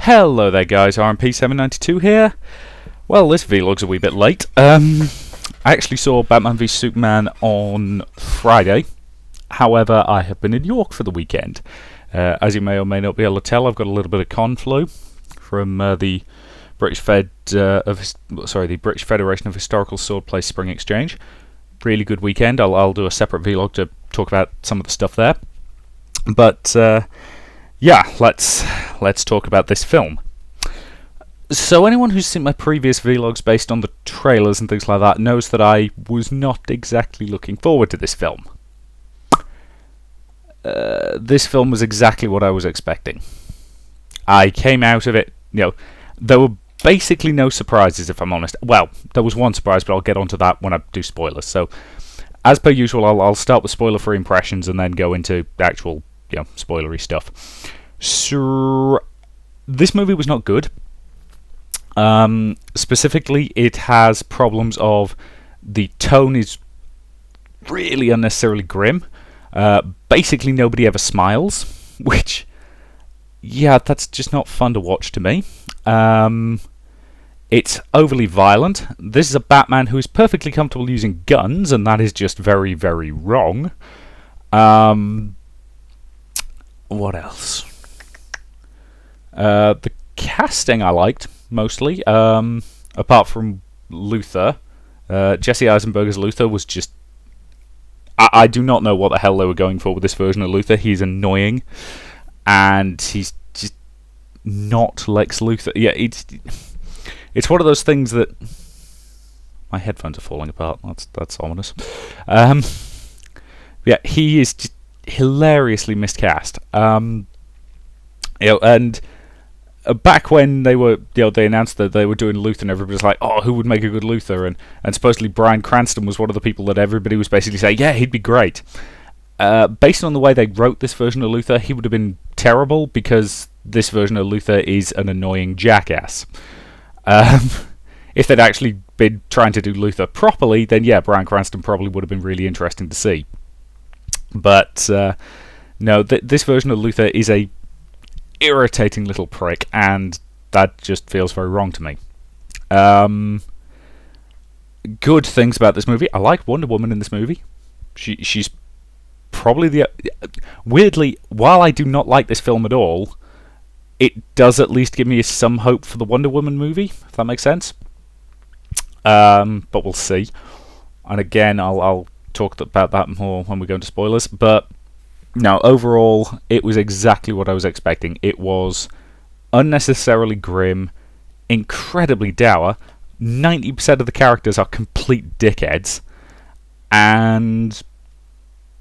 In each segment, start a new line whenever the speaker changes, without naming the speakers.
Hello there guys, RMP792 here. Well, this vlog's a wee bit late. I actually saw Batman v Superman on Friday. However, I have been in York for the weekend. As you may or may not be able to tell, I've got a little bit of con flu from the British the British Federation of Historical Swordplay Spring Exchange. Really good weekend. I'll do a separate vlog to talk about some of the stuff there. But yeah, let's talk about this film. So anyone who's seen my previous vlogs based on the trailers and things like that knows that I was not exactly looking forward to this film. This film was exactly what I was expecting. I came out of it, there were basically no surprises, if I'm honest. Well, there was one surprise, but I'll get onto that when I do spoilers. So, as per usual, I'll start with spoiler-free impressions and then go into the actual, spoilery stuff. So, this movie was not good. Specifically, it has problems of the tone is really unnecessarily grim. Basically, nobody ever smiles, which, yeah, that's just not fun to watch to me. It's overly violent. This is a Batman who is perfectly comfortable using guns, and that is just very, very wrong. What else? The casting I liked, mostly. Apart from Luthor. Jesse Eisenberg's Luthor was just... I do not know what the hell they were going for with this version of Luthor. He's annoying. And he's just not Lex Luthor. Yeah, it's one of those things that... My headphones are falling apart. That's ominous. Yeah, he is just hilariously miscast. And back when they were, they announced that they were doing Luthor, and everybody was like, "Oh, who would make a good Luthor?" And supposedly Bryan Cranston was one of the people that everybody was basically saying, "Yeah, he'd be great." Based on the way they wrote this version of Luthor, he would have been terrible because this version of Luthor is an annoying jackass. If they'd actually been trying to do Luthor properly, then yeah, Bryan Cranston probably would have been really interesting to see. But no, this version of Luthor is a irritating little prick, and that just feels very wrong to me. Good things about this movie. I like Wonder Woman in this movie. She's probably the... Weirdly, while I do not like this film at all, it does at least give me some hope for the Wonder Woman movie, if that makes sense. But we'll see. And again, I'll talk about that more when we go into spoilers. But no, overall, it was exactly what I was expecting. It was unnecessarily grim, incredibly dour. 90% of the characters are complete dickheads. And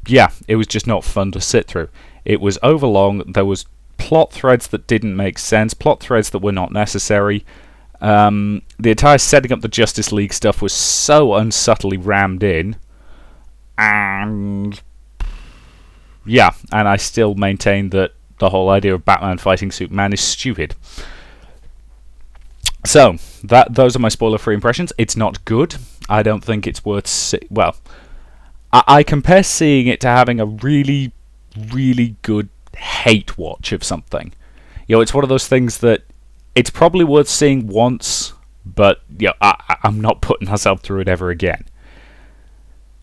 yeah, it was just not fun to sit through. It was overlong. There was plot threads that didn't make sense, plot threads that were not necessary. The entire setting up the Justice League stuff was so unsubtly rammed in. And yeah, and I still maintain that the whole idea of Batman fighting Superman is stupid. So, those are my spoiler-free impressions. It's not good. I don't think it's worth... Well, I compare seeing it to having a really, really good hate watch of something. It's one of those things that it's probably worth seeing once, but I'm not putting myself through it ever again.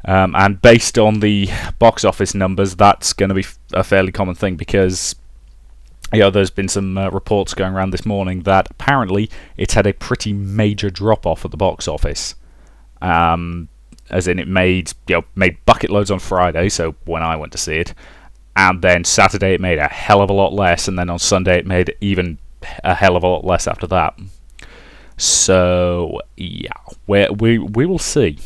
And based on the box office numbers, that's going to be a fairly common thing because there's been some reports going around this morning that apparently it's had a pretty major drop-off at the box office. As in it made bucket loads on Friday, so when I went to see it, and then Saturday it made a hell of a lot less, and then on Sunday it made even a hell of a lot less after that. So yeah, we will see.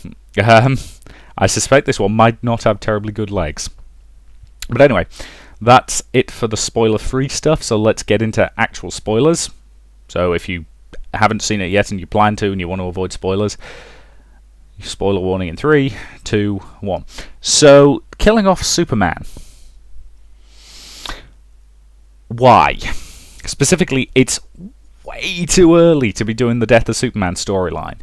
I suspect this one might not have terribly good legs. But anyway, that's it for the spoiler-free stuff, so let's get into actual spoilers. So if you haven't seen it yet and you plan to and you want to avoid spoilers, spoiler warning in 3, 2, 1. So, killing off Superman. Why? Specifically, it's way too early to be doing the Death of Superman storyline.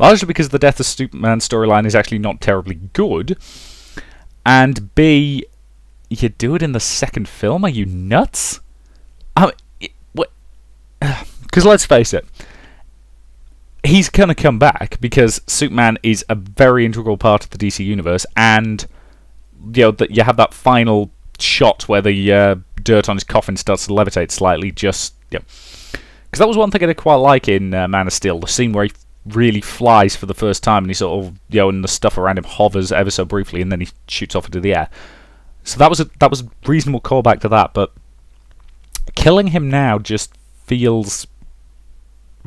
Largely because the Death of Superman storyline is actually not terribly good. And B, you do it in the second film? Are you nuts? What? Because let's face it, he's going to come back because Superman is a very integral part of the DC universe, and that you have that final shot where the dirt on his coffin starts to levitate slightly, just because that was one thing I did quite like in Man of Steel, the scene where he really flies for the first time, and he sort of and the stuff around him hovers ever so briefly, and then he shoots off into the air. So that was a reasonable callback to that, but killing him now just feels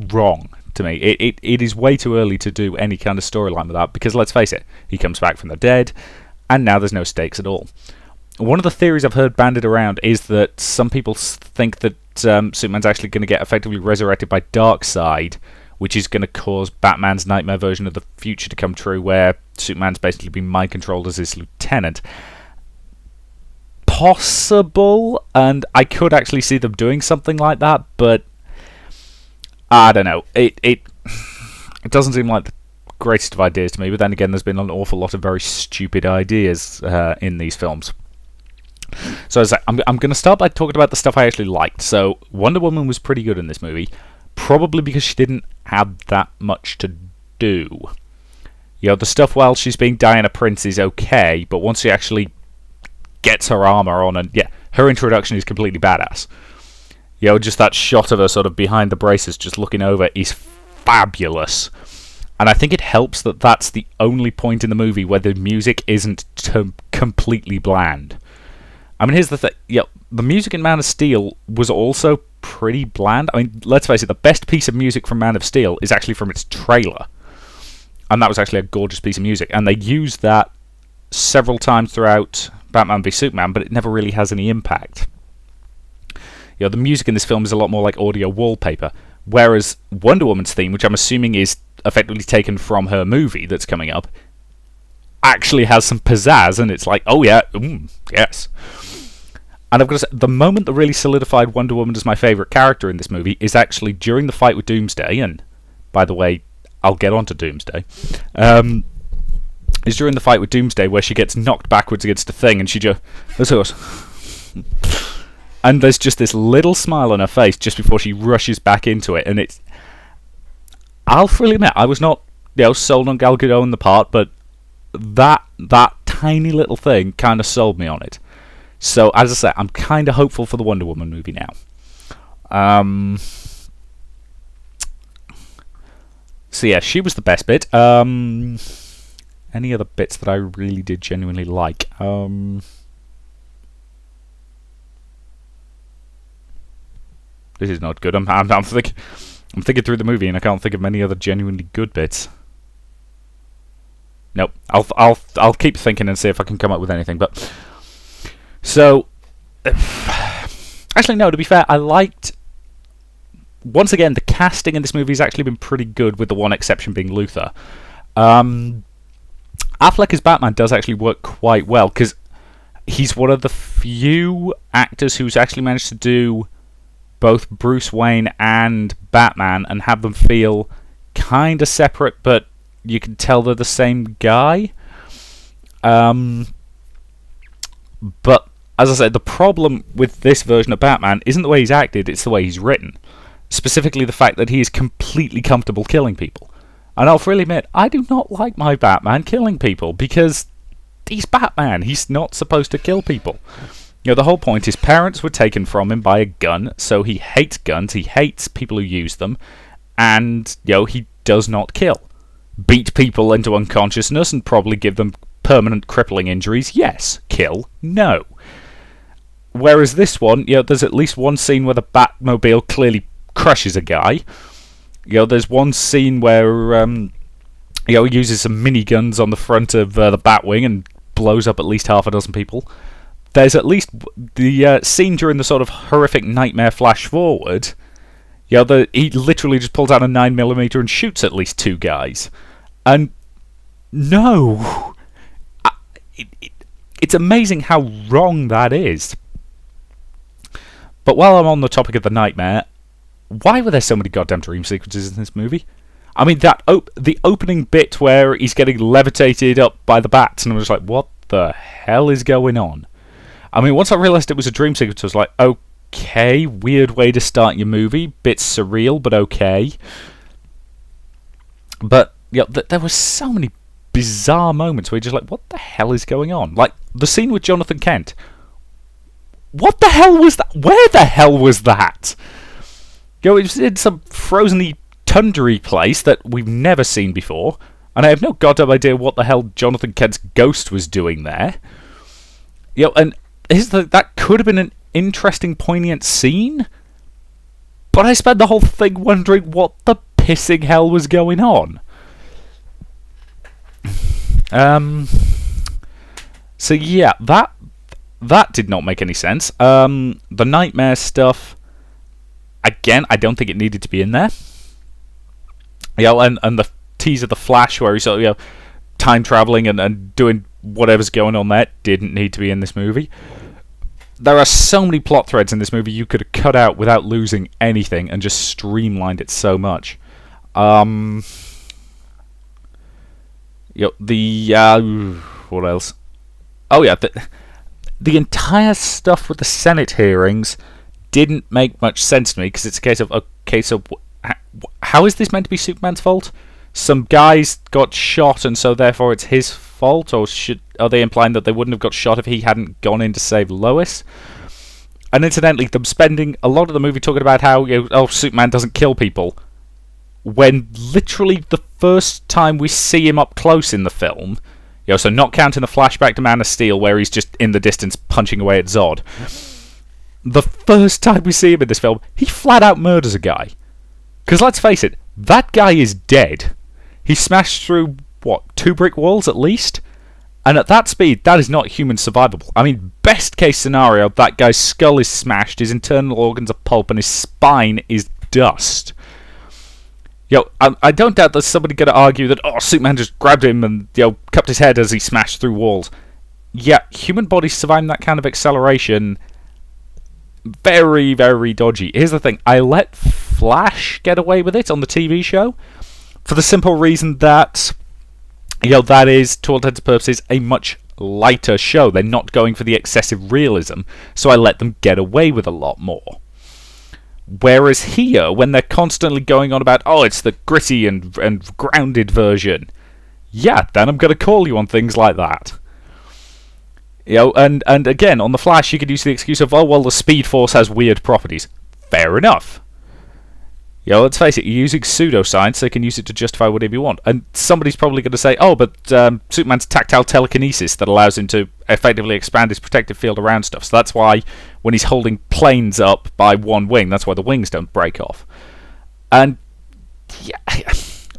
wrong to me. It is way too early to do any kind of storyline with that, because let's face it, he comes back from the dead, and now there's no stakes at all. One of the theories I've heard banded around is that some people think that Superman's actually going to get effectively resurrected by Darkseid, which is going to cause Batman's nightmare version of the future to come true, where Superman's basically been mind-controlled as his lieutenant. Possible, and I could actually see them doing something like that, but I don't know. It doesn't seem like the greatest of ideas to me, but then again, there's been an awful lot of very stupid ideas in these films. So as I'm going to start by talking about the stuff I actually liked. So Wonder Woman was pretty good in this movie, probably because she didn't have that much to do. The stuff while she's being Diana Prince is okay, but once she actually gets her armor on, and her introduction is completely badass. Just that shot of her sort of behind the braces just looking over is fabulous. And I think it helps that that's the only point in the movie where the music isn't completely bland. I mean, here's the thing. The music in Man of Steel was also pretty bland. I mean, let's face it, the best piece of music from Man of Steel is actually from its trailer. And that was actually a gorgeous piece of music. And they used that several times throughout Batman v Superman, but it never really has any impact. The music in this film is a lot more like audio wallpaper, whereas Wonder Woman's theme, which I'm assuming is effectively taken from her movie that's coming up, actually has some pizzazz, and it's like, oh yeah, yes. And I've got to say, the moment that really solidified Wonder Woman as my favourite character in this movie is actually during the fight with Doomsday, and by the way, I'll get on to Doomsday, is during the fight with Doomsday where she gets knocked backwards against a thing, and she just... and there's just this little smile on her face just before she rushes back into it, and it's... I'll freely admit, I was not sold on Gal Gadot in the part, but that tiny little thing kind of sold me on it. So, as I say, I'm kind of hopeful for the Wonder Woman movie now. So yeah, she was the best bit. Any other bits that I really did genuinely like? This is not good. I'm thinking through the movie, and I can't think of many other genuinely good bits. Nope. I'll keep thinking and see if I can come up with anything. But so, actually, no. To be fair, I liked. Once again, the casting in this movie has actually been pretty good, with the one exception being Luthor. Affleck as Batman does actually work quite well, because he's one of the few actors who's actually managed to do both Bruce Wayne and Batman and have them feel kind of separate, but you can tell they're the same guy. But as I said, the problem with this version of Batman isn't the way he's acted, it's the way he's written. Specifically the fact that he is completely comfortable killing people. And I'll freely admit, I do not like my Batman killing people, because he's Batman. He's not supposed to kill people. The whole point is parents were taken from him by a gun, so he hates guns, he hates people who use them, and, he does not kill. Beat people into unconsciousness and probably give them permanent crippling injuries, yes. Kill, no. Whereas this one, there's at least one scene where the Batmobile clearly crushes a guy. There's one scene where he uses some miniguns on the front of the Batwing and blows up at least half a dozen people. There's at least the scene during the sort of horrific nightmare flash forward. He literally just pulls out a 9mm and shoots at least 2 guys. And no, it's amazing how wrong that is. But while I'm on the topic of the nightmare, why were there so many goddamn dream sequences in this movie? I mean, the opening bit where he's getting levitated up by the bats, and I was like, what the hell is going on? I mean, once I realised it was a dream sequence, I was like, okay. Weird way to start your movie. Bit surreal, but okay. But there were so many bizarre moments where you're just like, what the hell is going on? Like, the scene with Jonathan Kent. What the hell was that? Where the hell was that? It was in some frozen-y, tundra-y place that we've never seen before, and I have no goddamn idea what the hell Jonathan Kent's ghost was doing there. And that could have been an interesting, poignant scene, but I spent the whole thing wondering what the pissing hell was going on. So yeah, that did not make any sense. The nightmare stuff, again, I don't think it needed to be in there. And the tease of the Flash where he's sort of, time traveling and doing whatever's going on there didn't need to be in this movie. There are so many plot threads in this movie you could have cut out without losing anything and just streamlined it so much. What else? Oh yeah, the entire stuff with the Senate hearings didn't make much sense to me, because it's a case of, how is this meant to be Superman's fault? Some guys got shot and so therefore it's his fault, or are they implying that they wouldn't have got shot if he hadn't gone in to save Lois? And incidentally, them spending a lot of the movie talking about how Superman doesn't kill people, when literally the first time we see him up close in the film, so not counting the flashback to Man of Steel where he's just in the distance punching away at Zod, the first time we see him in this film, he flat out murders a guy. Because let's face it, that guy is dead. He smashed through, 2 brick walls at least? And at that speed, that is not human survivable. I mean, best case scenario, that guy's skull is smashed, his internal organs are pulp, and his spine is dust. I don't doubt there's somebody going to argue that, Superman just grabbed him and, cupped his head as he smashed through walls. Yeah, human bodies surviving that kind of acceleration, very, very dodgy. Here's the thing, I let Flash get away with it on the TV show, for the simple reason that, that is, to all intents and purposes, a much lighter show. They're not going for the excessive realism, so I let them get away with a lot more. Whereas here, when they're constantly going on about, it's the gritty and grounded version, yeah, then I'm going to call you on things like that. And again, on The Flash, you could use the excuse of, the Speed Force has weird properties. Fair enough. Let's face it, you're using pseudoscience, so you can use it to justify whatever you want. And somebody's probably going to say, but Superman's tactile telekinesis that allows him to effectively expand his protective field around stuff. So that's why when he's holding planes up by one wing, that's why the wings don't break off. And, yeah,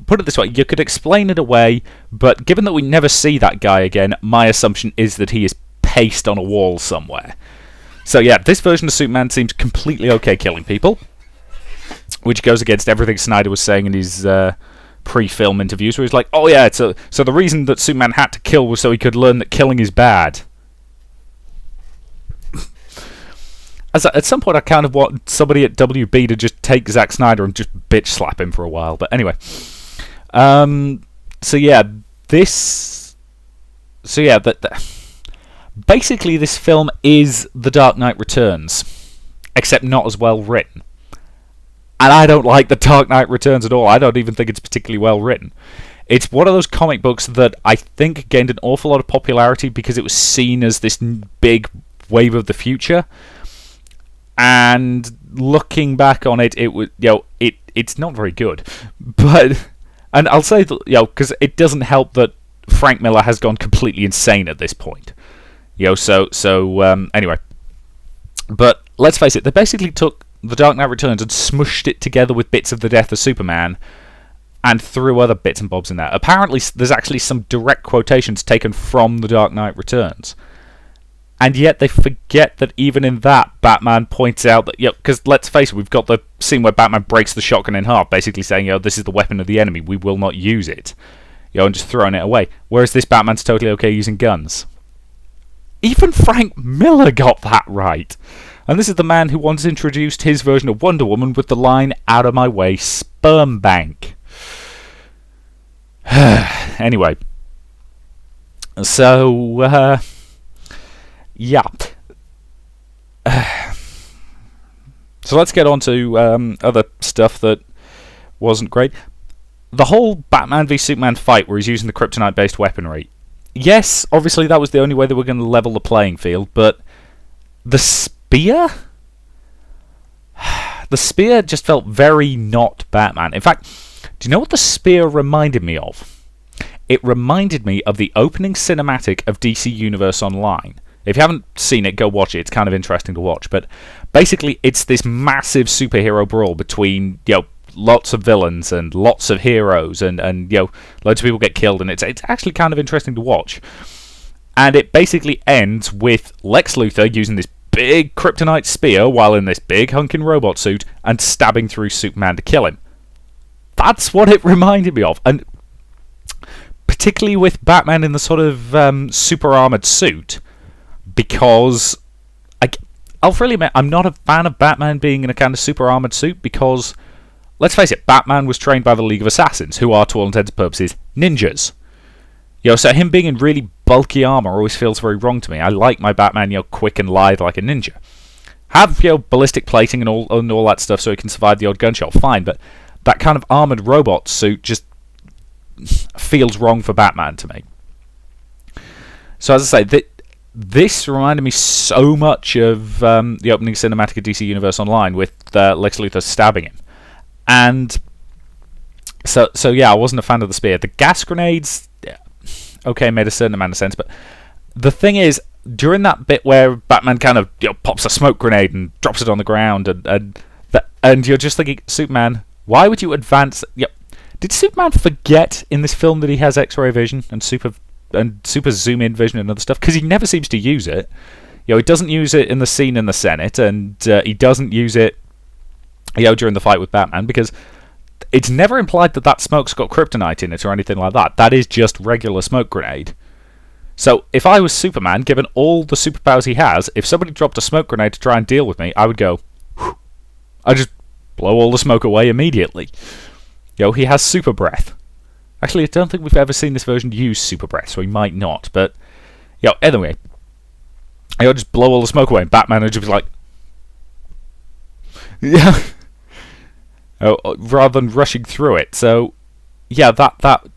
put it this way, you could explain it away, but given that we never see that guy again, my assumption is that he is pasted on a wall somewhere. So yeah, this version of Superman seems completely okay killing people, which goes against everything Snyder was saying in his pre-film interviews, where he's like, so the reason that Superman had to kill was so he could learn that killing is bad. At some point, I kind of want somebody at WB to just take Zack Snyder and just bitch slap him for a while. But anyway, basically this film is The Dark Knight Returns, except not as well written. And I don't like The Dark Knight Returns at all. I don't even think it's particularly well written. It's one of those comic books that I think gained an awful lot of popularity because it was seen as this big wave of the future. And looking back on it, it was, it's not very good. And I'll say that, because it doesn't help that Frank Miller has gone completely insane at this point. Anyway. But let's face it, they basically took The Dark Knight Returns and smushed it together with bits of The Death of Superman and threw other bits and bobs in there. Apparently, there's actually some direct quotations taken from The Dark Knight Returns. And yet they forget that even in that, Batman points out that, because let's face it, we've got the scene where Batman breaks the shotgun in half, basically saying, this is the weapon of the enemy, we will not use it. And just throwing it away. Whereas this Batman's totally okay using guns. Even Frank Miller got that right. And this is the man who once introduced his version of Wonder Woman with the line, "Out of my way, sperm bank." Anyway. So, yeah. So let's get on to other stuff that wasn't great. The whole Batman v Superman fight where he's using the kryptonite-based weaponry. Yes, obviously that was the only way they were going to level the playing field, but the spear? The spear just felt very not Batman. In fact, do you know what the spear reminded me of? It reminded me of the opening cinematic of DC Universe Online. If you haven't seen it, go watch it. It's kind of interesting to watch. But basically, it's this massive superhero brawl between, lots of villains and lots of heroes, and loads of people get killed, and it's actually kind of interesting to watch. And it basically ends with Lex Luthor using this big kryptonite spear while in this big hunking robot suit and stabbing through Superman to kill him. That's what it reminded me of. And particularly with Batman in the sort of super armoured suit, because I'll freely admit I'm not a fan of Batman being in a kind of super armoured suit, because, let's face it, Batman was trained by the League of Assassins, who are, to all intents and purposes, ninjas. So him being in really bulky armour always feels very wrong to me. I like my Batman, quick and lithe like a ninja. Have, ballistic plating and all that stuff so he can survive the odd gunshot, fine, but that kind of armoured robot suit just feels wrong for Batman to me. So as I say, this reminded me so much of the opening cinematic of DC Universe Online with Lex Luthor stabbing him. And so yeah, I wasn't a fan of the spear. The gas grenades, okay, made a certain amount of sense, but the thing is, during that bit where Batman kind of pops a smoke grenade and drops it on the ground, and you're just thinking, Superman, why would you advance? Did Superman forget in this film that he has X-ray vision and super zoom in vision and other stuff? Because he never seems to use it. He doesn't use it in the scene in the Senate, and he doesn't use it during the fight with Batman, because it's never implied that smoke's got kryptonite in it or anything like that. That is just regular smoke grenade. So if I was Superman, given all the superpowers he has, if somebody dropped a smoke grenade to try and deal with me, I would go, whew. I'd just blow all the smoke away immediately. He has super breath. Actually, I don't think we've ever seen this version use super breath, so he might not. But, anyway, I'll just blow all the smoke away, and Batman would just be like, rather than rushing through it. So, that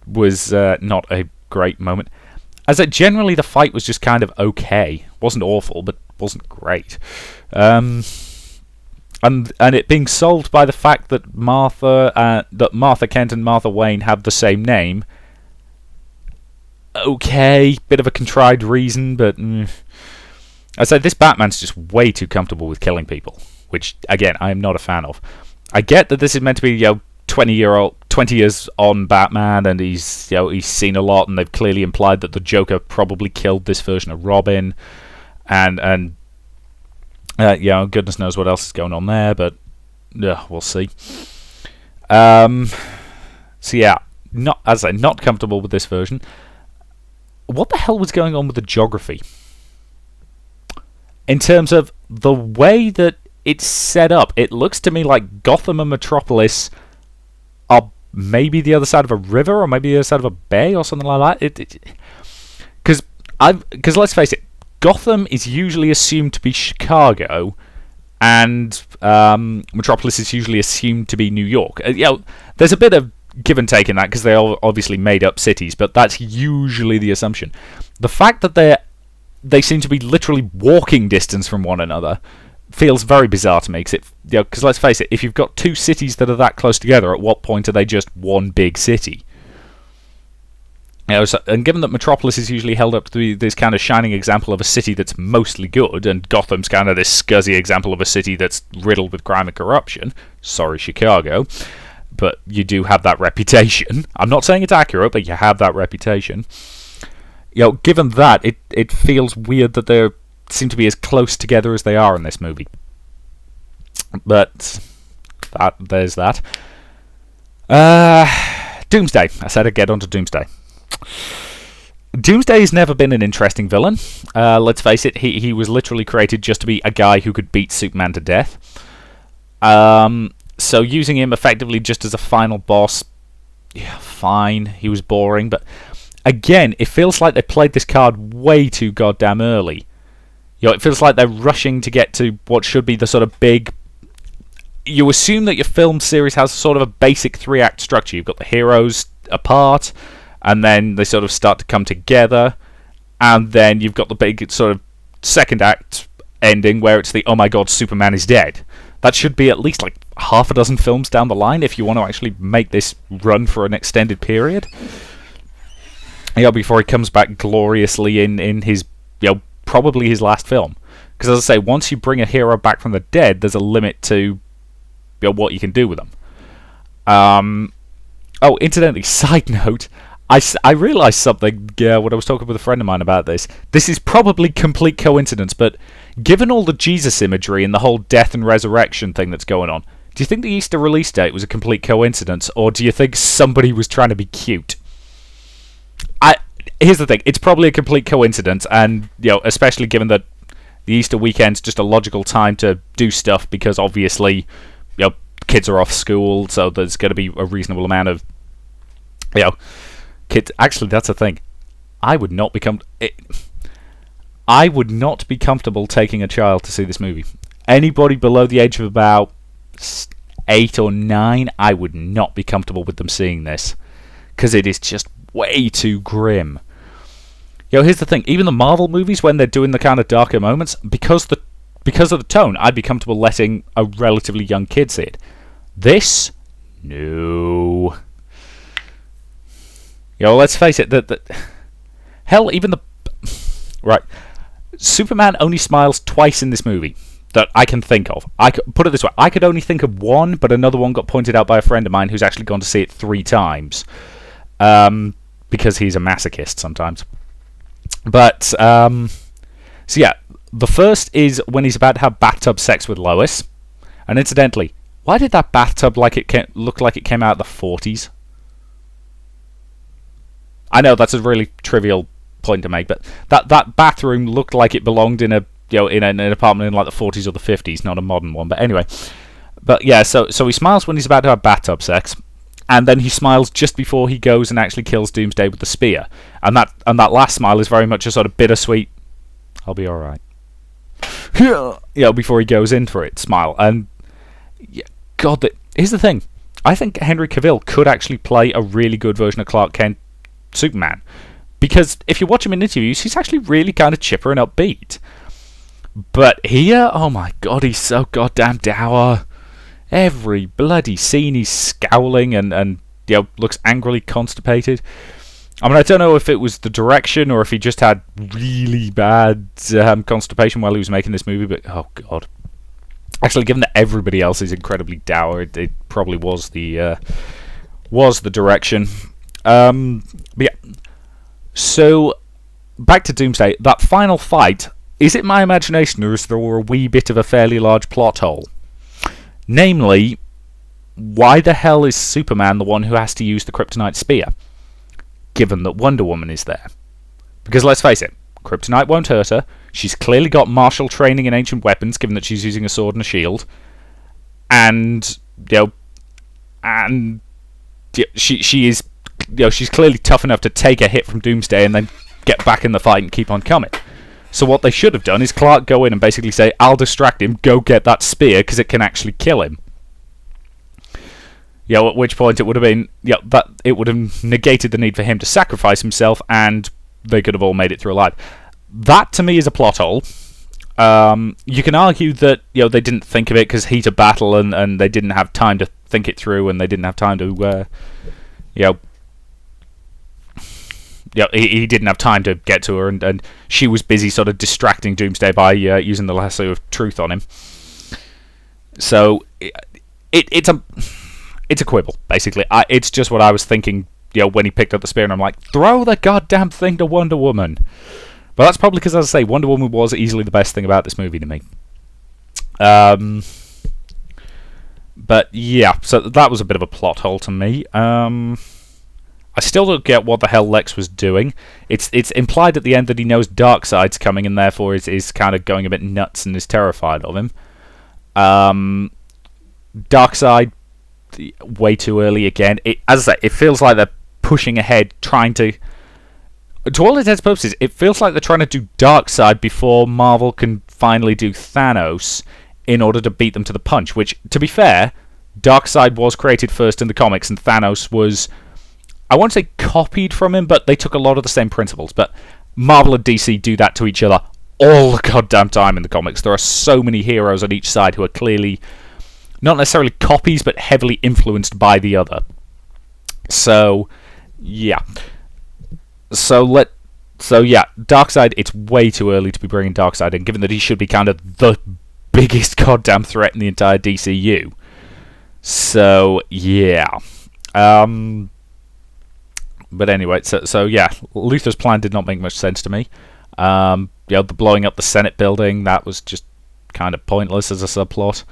was not a great moment. As generally the fight was just kind of okay. Wasn't awful, but wasn't great. And it being solved by the fact that Martha Kent and Martha Wayne have the same name. Okay, bit of a contrived reason, but I said this Batman's just way too comfortable with killing people, which again I am not a fan of. I get that this is meant to be 20 years on Batman, and he's seen a lot, and they've clearly implied that the Joker probably killed this version of Robin, and goodness knows what else is going on there, but we'll see. So yeah, not comfortable with this version. What the hell was going on with the geography? In terms of the way that it's set up, it looks to me like Gotham and Metropolis are maybe the other side of a river, or maybe the other side of a bay, or something like that. Because let's face it, Gotham is usually assumed to be Chicago, and Metropolis is usually assumed to be New York. There's a bit of give and take in that, because they're obviously made up cities, but that's usually the assumption. The fact that they seem to be literally walking distance from one another feels very bizarre to me, because let's face it, if you've got two cities that are that close together, at what point are they just one big city? And given that Metropolis is usually held up to be this kind of shining example of a city that's mostly good, and Gotham's kind of this scuzzy example of a city that's riddled with crime and corruption, sorry Chicago, but you do have that reputation. I'm not saying it's accurate, but you have that reputation. Given that, it feels weird that they seem to be as close together as they are in this movie. But there's that. Doomsday. I said I'd get onto Doomsday. Doomsday has never been an interesting villain. Let's face it, he was literally created just to be a guy who could beat Superman to death. So using him effectively just as a final boss, fine. He was boring, but again, it feels like they played this card way too goddamn early. It feels like they're rushing to get to what should be the sort of big you assume that your film series has sort of a basic 3-act structure. You've got the heroes apart, and then they sort of start to come together, and then you've got the big sort of second act ending where it's the oh my god, Superman is dead. That should be at least like half a dozen films down the line if you want to actually make this run for an extended period. Before he comes back gloriously in his, probably his last film. Because as I say, once you bring a hero back from the dead, there's a limit to what you can do with them. Incidentally, side note, I realised something when I was talking with a friend of mine about this. This is probably complete coincidence, but given all the Jesus imagery and the whole death and resurrection thing that's going on, do you think the Easter release date was a complete coincidence, or do you think somebody was trying to be cute? Here's the thing, it's probably a complete coincidence, and especially given that the Easter weekend's just a logical time to do stuff because obviously kids are off school, so there's going to be a reasonable amount of kids. Actually, that's the thing. I would not be comfortable taking a child to see this movie. Anybody below the age of about 8 or 9, I would not be comfortable with them seeing this, because it is just way too grim. Here's the thing. Even the Marvel movies, when they're doing the kind of darker moments, because of the tone, I'd be comfortable letting a relatively young kid see it. This, no. Let's face it. Hell, even the right. Superman only smiles twice in this movie that I can think of. I could put it this way: I could only think of one, but another one got pointed out by a friend of mine who's actually gone to see it 3 times, because he's a masochist sometimes. But so yeah, the first is when he's about to have bathtub sex with Lois, and incidentally, why did that bathtub look like it came out of the 40s? I know that's a really trivial point to make, but that bathroom looked like it belonged in an apartment in like the 40s or the 50s, not a modern one. But anyway, so he smiles when he's about to have bathtub sex, and then he smiles just before he goes and actually kills Doomsday with the spear, and that last smile is very much a sort of bittersweet, I'll be all right, before he goes in for it smile. And God, here's the thing: I think Henry Cavill could actually play a really good version of Clark Kent Superman, because if you watch him in interviews, he's actually really kind of chipper and upbeat. But here, oh my god, he's so goddamn dour. Every bloody scene he's scowling and looks angrily constipated. I mean, I don't know if it was the direction or if he just had really bad constipation while he was making this movie, but oh god. Actually, given that everybody else is incredibly dour, it probably was the direction. But yeah. So, back to Doomsday. That final fight, is it my imagination or is there a wee bit of a fairly large plot hole? Namely, why the hell is Superman the one who has to use the kryptonite spear, given that Wonder Woman is there? Because let's face it, kryptonite won't hurt her. She's clearly got martial training in ancient weapons, given that she's using a sword and a shield. And, she is, she's clearly tough enough to take a hit from Doomsday and then get back in the fight and keep on coming. So what they should have done is Clark go in and basically say, I'll distract him, go get that spear, because it can actually kill him. At which point it would have been, that it would have negated the need for him to sacrifice himself, and they could have all made it through alive. That, to me, is a plot hole. You can argue that, they didn't think of it because heat of battle, and they didn't have time to think it through, and they didn't have time to, he didn't have time to get to her, and she was busy sort of distracting Doomsday by using the lasso of truth on him. So it's a quibble, basically. It's just what I was thinking, when he picked up the spear, and I'm like, throw the goddamn thing to Wonder Woman. But that's probably because, as I say, Wonder Woman was easily the best thing about this movie to me. But yeah, so that was a bit of a plot hole to me. I still don't get what the hell Lex was doing. It's implied at the end that he knows Darkseid's coming and therefore is kind of going a bit nuts and is terrified of him. Darkseid, way too early again. As I say, it feels like they're pushing ahead, trying to all intents and purposes, it feels like they're trying to do Darkseid before Marvel can finally do Thanos, in order to beat them to the punch, which, to be fair, Darkseid was created first in the comics, and Thanos was, I won't say copied from him, but they took a lot of the same principles. But Marvel and DC do that to each other all the goddamn time in the comics. There are so many heroes on each side who are clearly not necessarily copies, but heavily influenced by the other. So, yeah. So, Darkseid, it's way too early to be bringing Darkseid in, given that he should be kind of the biggest goddamn threat in the entire DCU. So, yeah. But anyway, so yeah, Luthor's plan did not make much sense to me. The blowing up the Senate building, that was just kind of pointless as a subplot.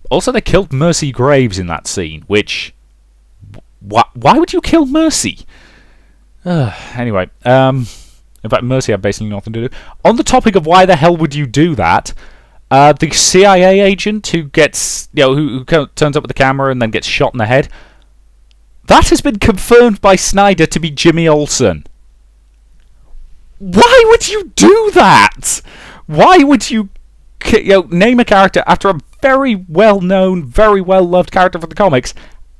Also, they killed Mercy Graves in that scene, which... Why would you kill Mercy? Anyway, in fact, Mercy had basically nothing to do. On the topic of why the hell would you do that, the CIA agent who gets, who turns up with the camera and then gets shot in the head, that has been confirmed by Snyder to be Jimmy Olsen. Why would you do that? Why would you, name a character after a very well-known, very well-loved character from the comics,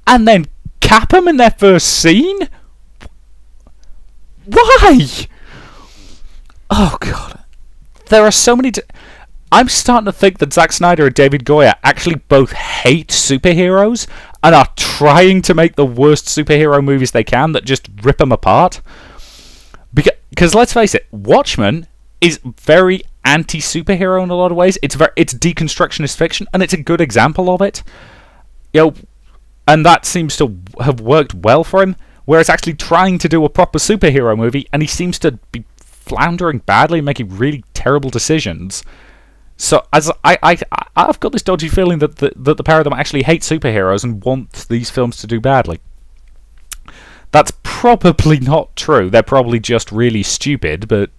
and then cap him in their first scene? Why? Oh, God. There are so many... I'm starting to think that Zack Snyder and David Goyer actually both hate superheroes and are trying to make the worst superhero movies they can that just rip them apart. Because let's face it, Watchmen is very anti-superhero in a lot of ways. It's deconstructionist fiction, and it's a good example of it. And that seems to have worked well for him. Whereas actually trying to do a proper superhero movie, and he seems to be floundering badly and making really terrible decisions. So as I've got this dodgy feeling that the pair of them actually hate superheroes and want these films to do badly. That's probably not true. They're probably just really stupid, but,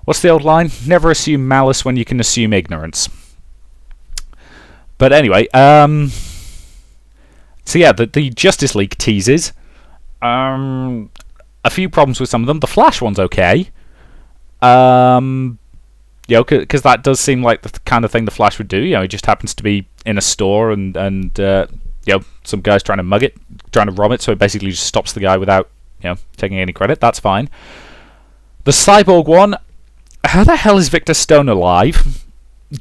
what's the old line? Never assume malice when you can assume ignorance. But anyway, so yeah, the Justice League teases. A few problems with some of them. The Flash one's okay. Because that does seem like the kind of thing the Flash would do. He just happens to be in a store and some guy's trying to rob it, so he basically just stops the guy without, taking any credit. That's fine. The Cyborg one, how the hell is Victor Stone alive?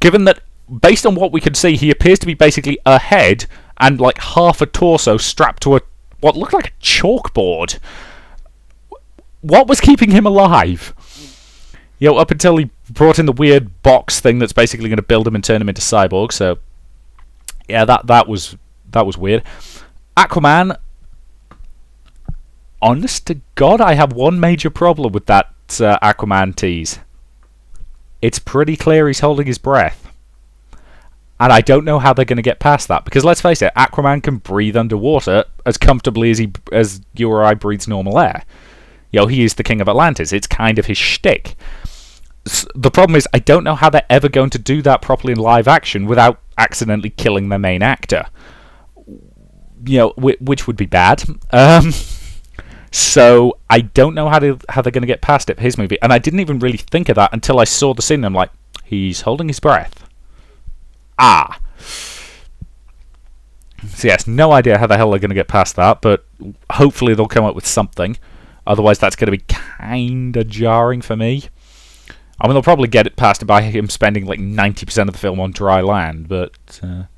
Given that, based on what we can see, he appears to be basically a head and like half a torso strapped to what looked like a chalkboard. What was keeping him alive? Up until he brought in the weird box thing that's basically going to build him and turn him into Cyborg. So, yeah, that was weird. Aquaman. Honest to God, I have one major problem with that Aquaman tease. It's pretty clear he's holding his breath. And I don't know how they're going to get past that. Because let's face it, Aquaman can breathe underwater as comfortably as you or I breathes normal air. He is the king of Atlantis. It's kind of his shtick. The problem is, I don't know how they're ever going to do that properly in live action without accidentally killing their main actor. Which would be bad. So I don't know how they're going to get past it for his movie. And I didn't even really think of that until I saw the scene and I'm like, he's holding his breath. So yes, no idea how the hell they're going to get past that, but hopefully they'll come up with something. Otherwise that's going to be kinda jarring for me. I mean, they'll probably get it past by him spending like 90% of the film on dry land, but I'm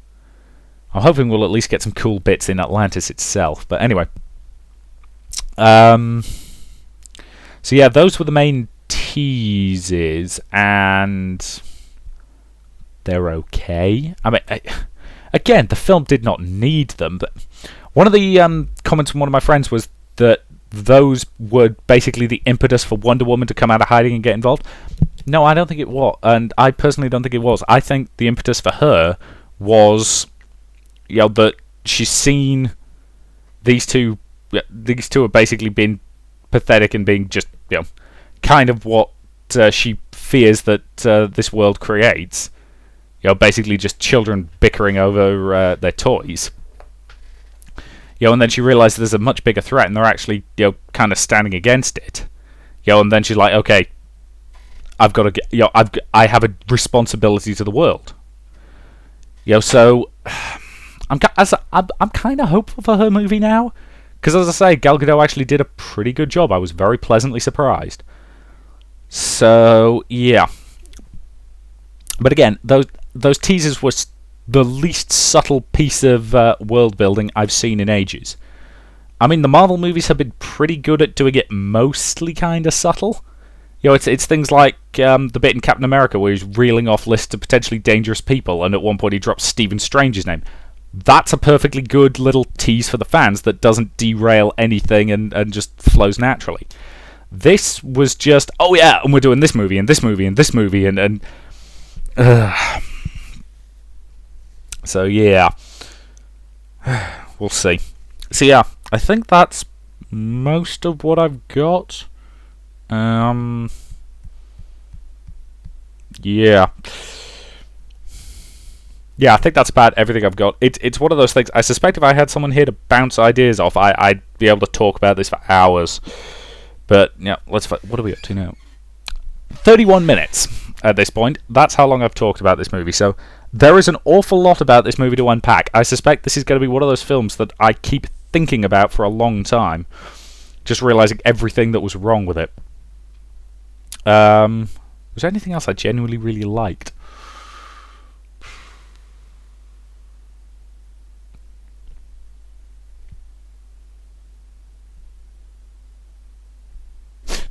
hoping we'll at least get some cool bits in Atlantis itself. But anyway. So yeah, those were the main teases, and they're okay. I mean, again, the film did not need them, but one of the comments from one of my friends was that those were basically the impetus for Wonder Woman to come out of hiding and get involved. No, I don't think it was, and I personally don't think it was. I think the impetus for her was, that she's seen these two are basically being pathetic and being just, kind of what she fears that this world creates. Basically just children bickering over their toys. And then she realizes there's a much bigger threat, and they're actually, kind of standing against it. And then she's like, okay, I've got to get, I have a responsibility to the world. So I'm kind of hopeful for her movie now, because as I say, Gal Gadot actually did a pretty good job. I was very pleasantly surprised. So yeah, but again, those teasers were the least subtle piece of world building I've seen in ages. I mean, the Marvel movies have been pretty good at doing it mostly kind of subtle. It's things like the bit in Captain America where he's reeling off lists of potentially dangerous people, and at one point he drops Stephen Strange's name. That's a perfectly good little tease for the fans that doesn't derail anything and just flows naturally. This was just, oh yeah, and we're doing this movie and this movie and this movie and so yeah, we'll see. So yeah, I think that's most of what I've got. Yeah. Yeah, I think that's about everything I've got. It's one of those things. I suspect if I had someone here to bounce ideas off, I'd be able to talk about this for hours. But yeah, what are we up to now? 31 minutes at this point. That's how long I've talked about this movie. So there is an awful lot about this movie to unpack. I suspect this is going to be one of those films that I keep thinking about for a long time, just realizing everything that was wrong with it. Was there anything else I genuinely really liked?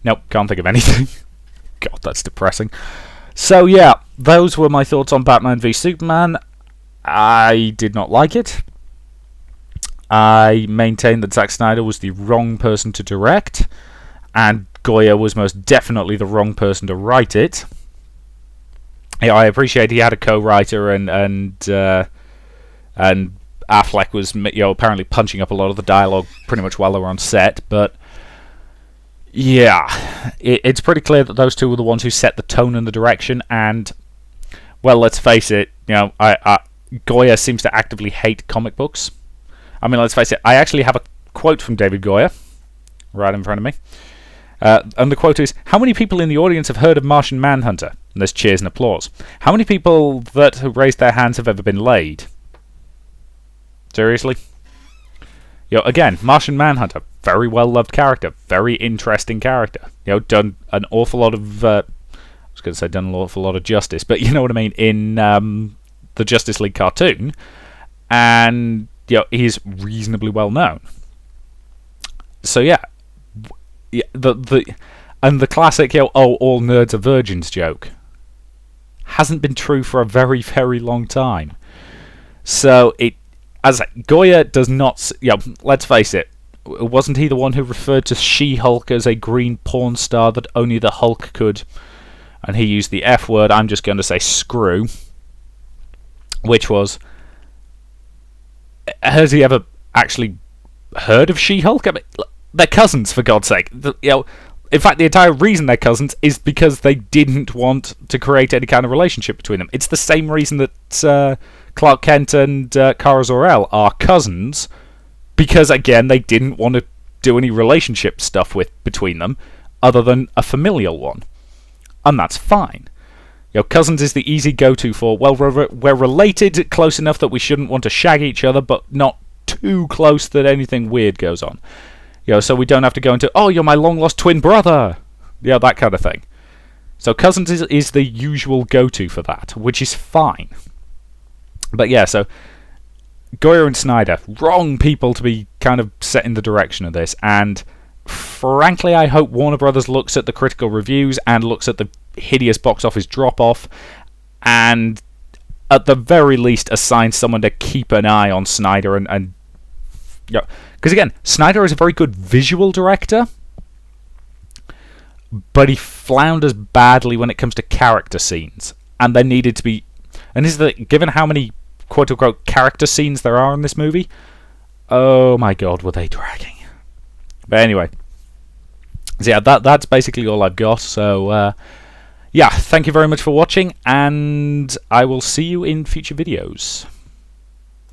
Nope, can't think of anything. God, that's depressing. So yeah, those were my thoughts on Batman v Superman. I did not like it. I maintain that Zack Snyder was the wrong person to direct, and Goya was most definitely the wrong person to write it. I appreciate he had a co-writer, and Affleck was apparently punching up a lot of the dialogue pretty much while they were on set, but yeah, it's pretty clear that those two were the ones who set the tone and the direction. And well, let's face it, Goya seems to actively hate comic books. I mean, let's face it, I actually have a quote from David Goya right in front of me. And the quote is, "How many people in the audience have heard of Martian Manhunter?" And there's cheers and applause. "How many people that have raised their hands have ever been laid?" Seriously? Again, Martian Manhunter, very well-loved character, very interesting character. Done an awful lot of... I was going to say done an awful lot of justice, but you know what I mean, in the Justice League cartoon. And, he's reasonably well-known. So, yeah. The classic, all nerds are virgins joke hasn't been true for a very, very long time. So as Goya does not, let's face it, wasn't he the one who referred to She-Hulk as a green porn star that only the Hulk could? And he used the F word. I'm just going to say screw, which was, has he ever actually heard of She-Hulk? I mean, they're cousins, for God's sake. In fact, the entire reason they're cousins is because they didn't want to create any kind of relationship between them. It's the same reason that Clark Kent and Kara Zor-El are cousins, because, again, they didn't want to do any relationship stuff between them other than a familial one. And that's fine. Cousins is the easy go-to for, well, we're related close enough that we shouldn't want to shag each other, but not too close that anything weird goes on. So we don't have to go into, oh, you're my long-lost twin brother. That kind of thing. So cousins is the usual go-to for that, which is fine. But yeah, so Goya and Snyder, wrong people to be kind of setting the direction of this. And frankly, I hope Warner Brothers looks at the critical reviews and looks at the hideous box office drop-off, and at the very least assigns someone to keep an eye on Snyder and because again, Snyder is a very good visual director, but he flounders badly when it comes to character scenes. And there needed to be, and given how many quote-unquote character scenes there are in this movie, oh my god, were they dragging. But anyway, so yeah, that's basically all I've got. So yeah, thank you very much for watching, and I will see you in future videos.